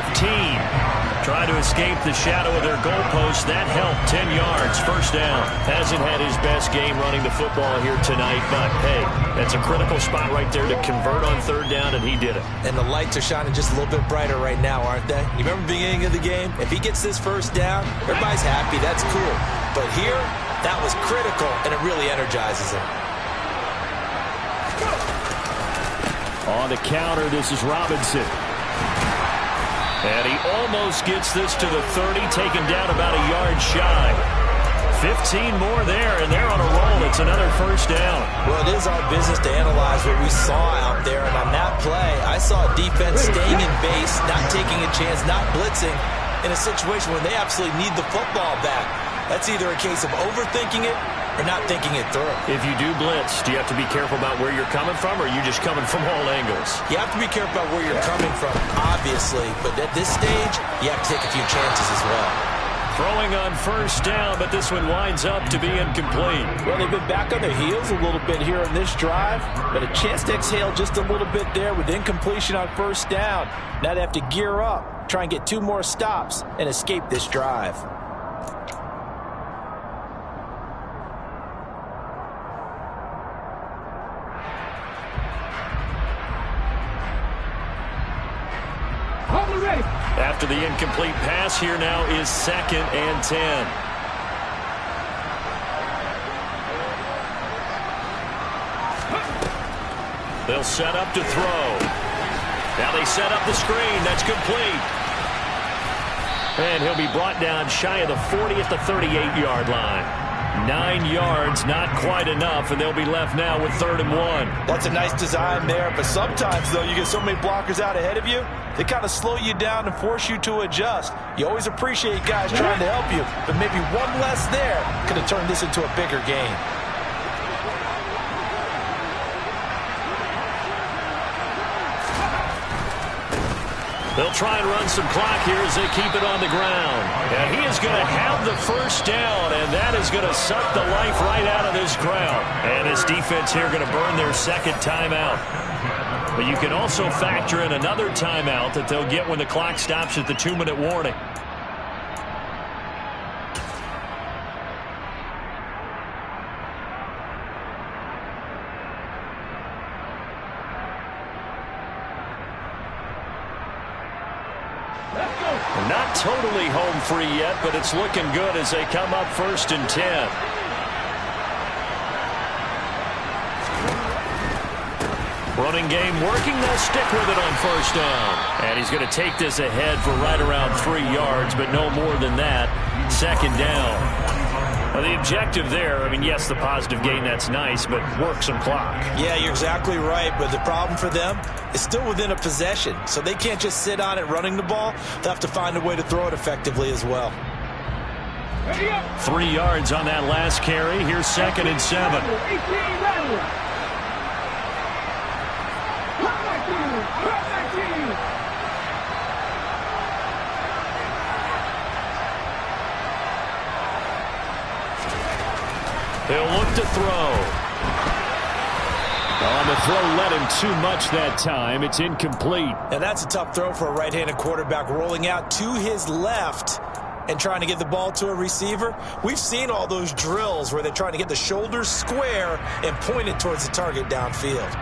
Trying to escape the shadow of their goalpost. That helped. 10 yards. First down. Hasn't had his best game running the football here tonight. But, hey, that's a critical spot right there to convert on third down, and he did it. And the lights are shining just a little bit brighter right now, aren't they? You remember the beginning of the game? If he gets this first down, everybody's happy. That's cool. But here, that was critical, and it really energizes him. On the counter, this is Robinson. And he almost gets this to the 30, taken down about a yard shy. 15 more there, and they're on a roll. It's another first down. Well, it is our business to analyze what we saw out there. And on that play, I saw a defense staying in base, not taking a chance, not blitzing, in a situation where they absolutely need the football back. That's either a case of overthinking it or not thinking it through. If you do blitz, do you have to be careful about where you're coming from, or are you just coming from all angles? You have to be careful about where you're coming from, obviously. But at this stage, you have to take a few chances as well. Throwing on first down, but this one winds up to be incomplete. Well, they've been back on their heels a little bit here in this drive, but a chance to exhale just a little bit there with incompletion on first down. Now they have to gear up, try and get 2 more stops, and escape this drive. After the incomplete pass, here now is 2nd and 10. They'll set up to throw. Now they set up the screen. That's complete. And he'll be brought down shy of the 40 at the 38-yard line. 9 yards, not quite enough, and they'll be left now with 3rd and 1. That's a nice design there, but sometimes, though, you get so many blockers out ahead of you, they kind of slow you down and force you to adjust. You always appreciate guys trying to help you, but maybe one less there could have turned this into a bigger game. They'll try and run some clock here as they keep it on the ground. And he is going to have the first down, and that is going to suck the life right out of this crowd. And this defense here going to burn their 2nd timeout. But you can also factor in another timeout that they'll get when the clock stops at the 2-minute warning. Not totally home free yet, but it's looking good as they come up 1st and 10. Running game working. They'll stick with it on first down. And he's going to take this ahead for right around 3 yards, but no more than that. 2nd down. Now the objective there, I mean, yes, the positive gain, that's nice, but work some clock. Yeah, you're exactly right, but the problem for them is still within a possession, so they can't just sit on it running the ball. They'll have to find a way to throw it effectively as well. 3 yards on that last carry. Here's 2nd and 7. He'll look to throw. On the throw, led him too much that time. It's incomplete. And that's a tough throw for a right-handed quarterback, rolling out to his left and trying to get the ball to a receiver. We've seen all those drills where they're trying to get the shoulders square and point it towards the target downfield.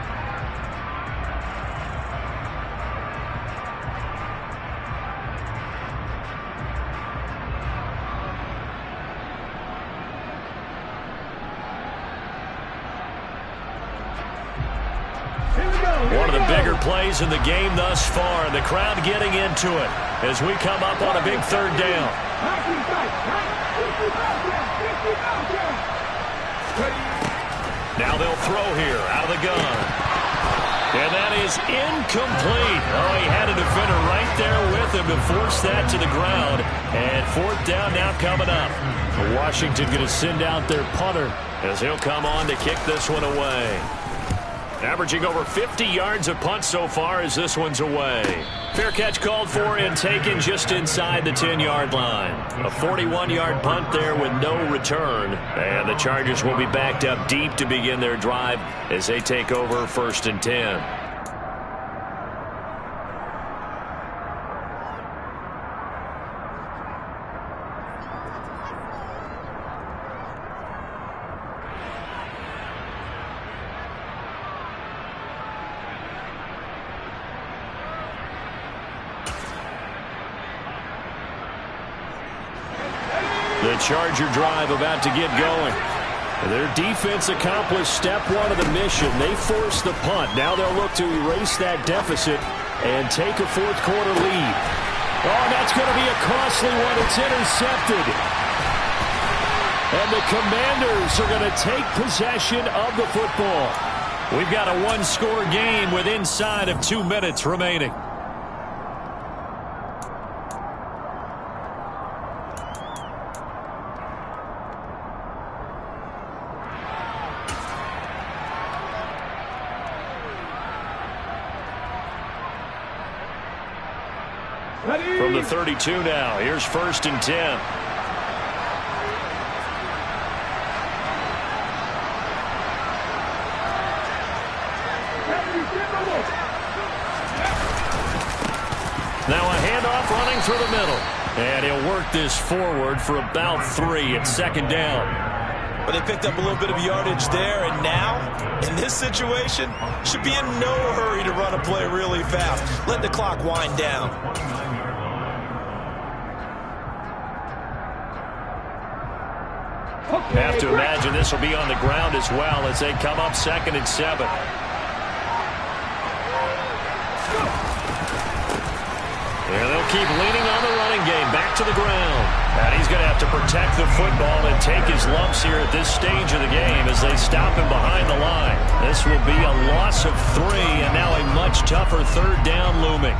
One of the bigger plays in the game thus far, and the crowd getting into it as we come up on a big third down. Now they'll throw here out of the gun. And that is incomplete. Oh, he had a defender right there with him to force that to the ground. And fourth down now coming up. Washington going to send out their punter as he'll come on to kick this one away. Averaging over 50 yards a punt so far as this one's away. Fair catch called for and taken just inside the 10-yard line. A 41-yard punt there with no return. And the Chargers will be backed up deep to begin their drive as they take over 1st and 10. The Charger drive about to get going. Their defense accomplished step one of the mission. They forced the punt. Now they'll look to erase that deficit and take a fourth quarter lead. Oh, that's going to be a costly one. It's intercepted. And the Commanders are going to take possession of the football. We've got a one-score game with inside of 2 minutes remaining. From the 32 now, here's 1st and 10. Now a handoff running through the middle. And he'll work this forward for about 3 at 2nd down. But they picked up a little bit of yardage there, and now, in this situation, should be in no hurry to run a play really fast. Let the clock wind down. Have to imagine this will be on the ground as well as they come up 2nd and 7. And they'll keep leaning on the running game back to the ground. And he's going to have to protect the football and take his lumps here at this stage of the game as they stop him behind the line. This will be a loss of 3 and now a much tougher 3rd down looming.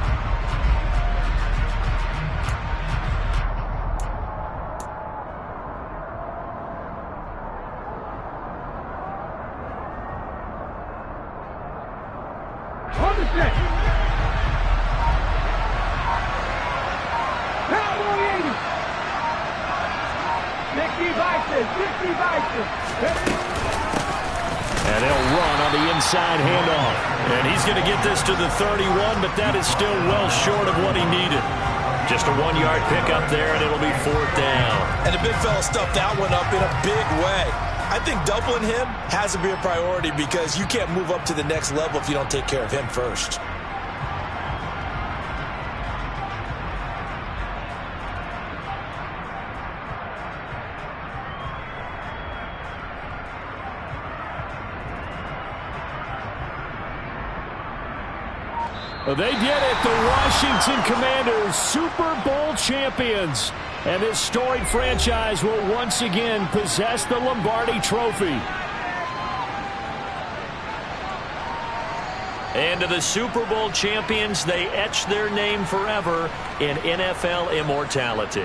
And he'll run on the inside handoff. And he's going to get this to the 31, but that is still well short of what he needed. Just a 1-yard pickup there, and it'll be 4th down. And the big fella stuffed that one up in a big way. I think doubling him has to be a priority because you can't move up to the next level if you don't take care of him first. They did it, the Washington Commanders, Super Bowl champions. And this storied franchise will once again possess the Lombardi Trophy. And to the Super Bowl champions, they etch their name forever in NFL immortality.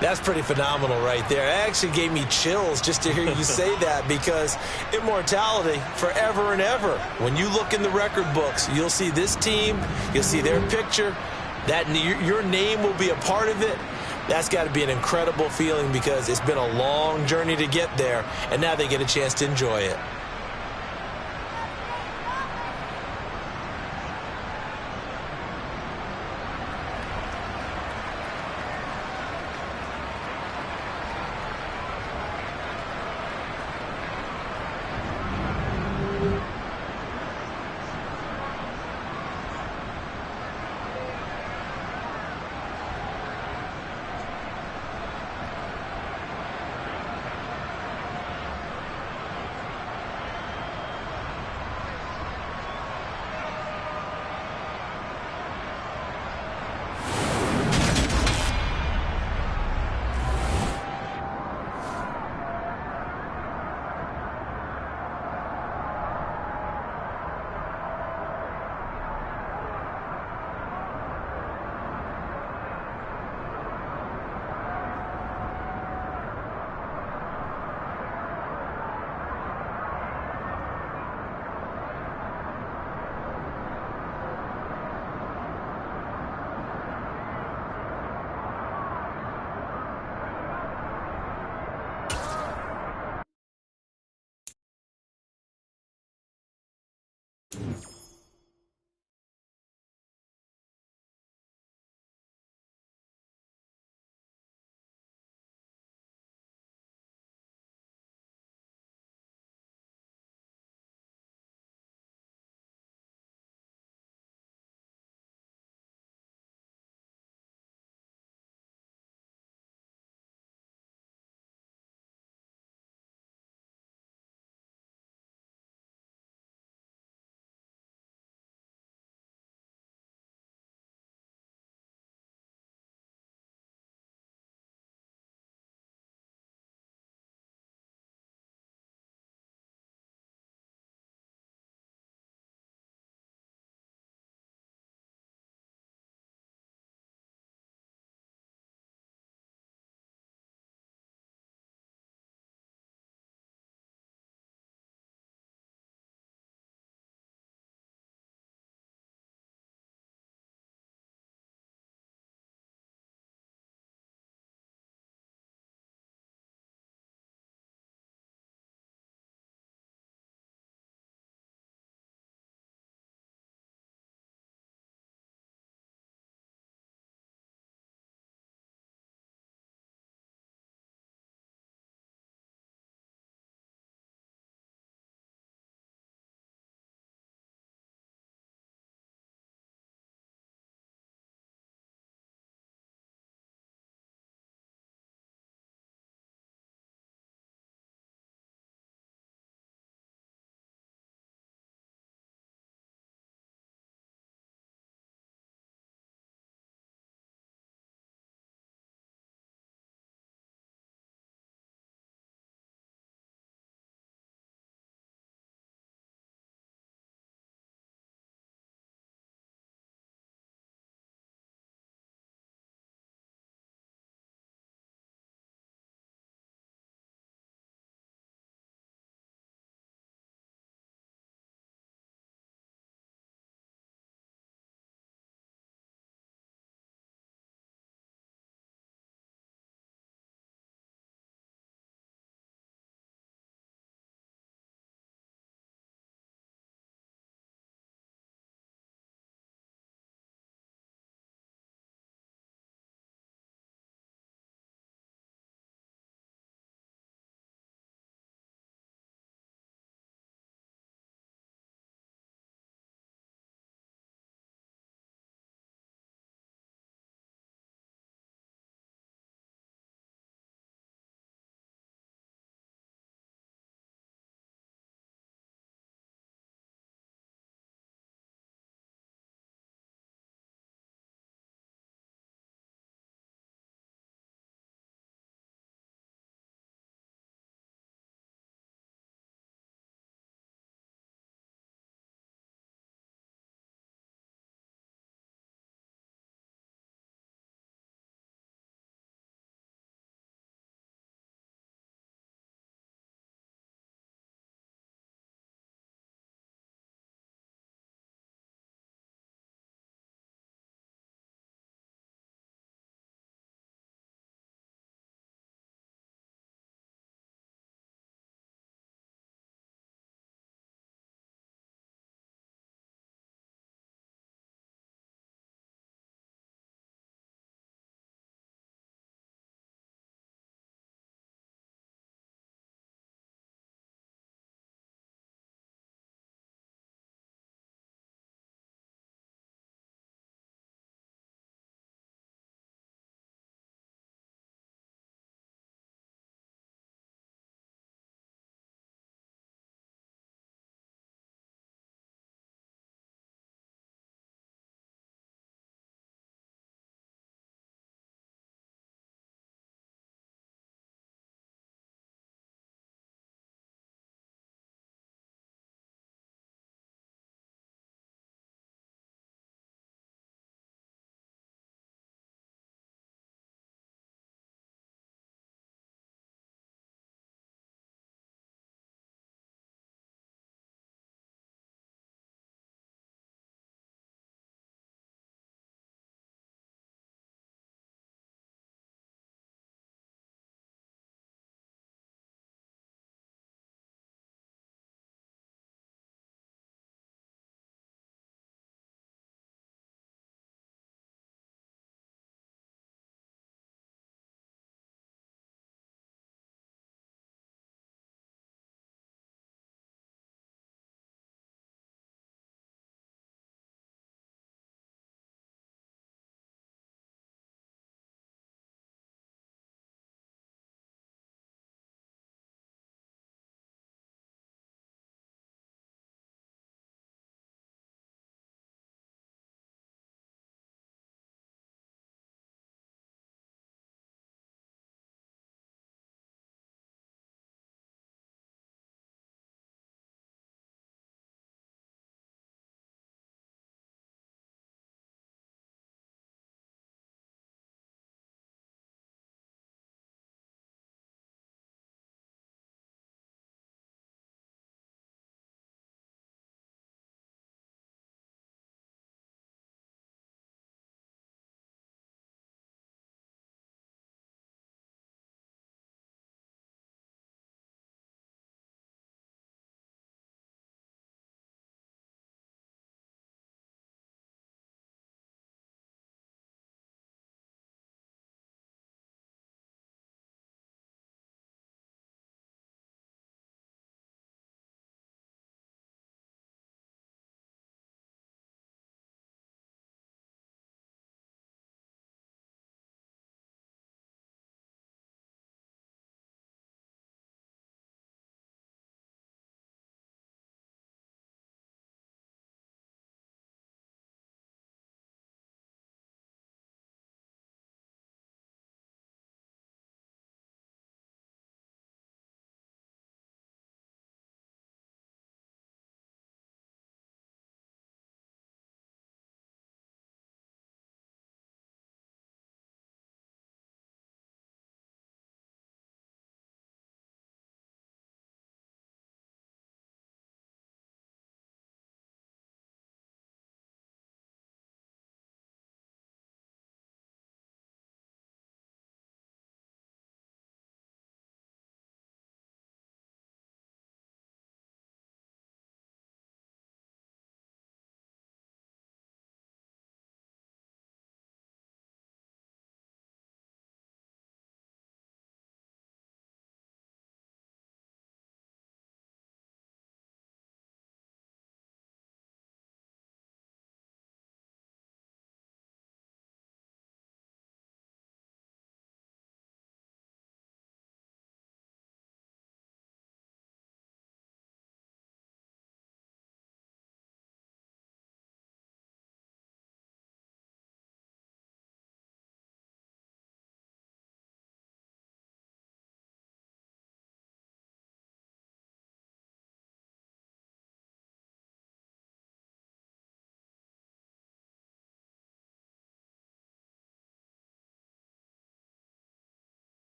That's pretty phenomenal right there. It actually gave me chills just to hear you say that because immortality forever and ever. When you look in the record books, you'll see this team, you'll see their picture, that your name will be a part of it. That's got to be an incredible feeling because it's been a long journey to get there, and now they get a chance to enjoy it. Thank you.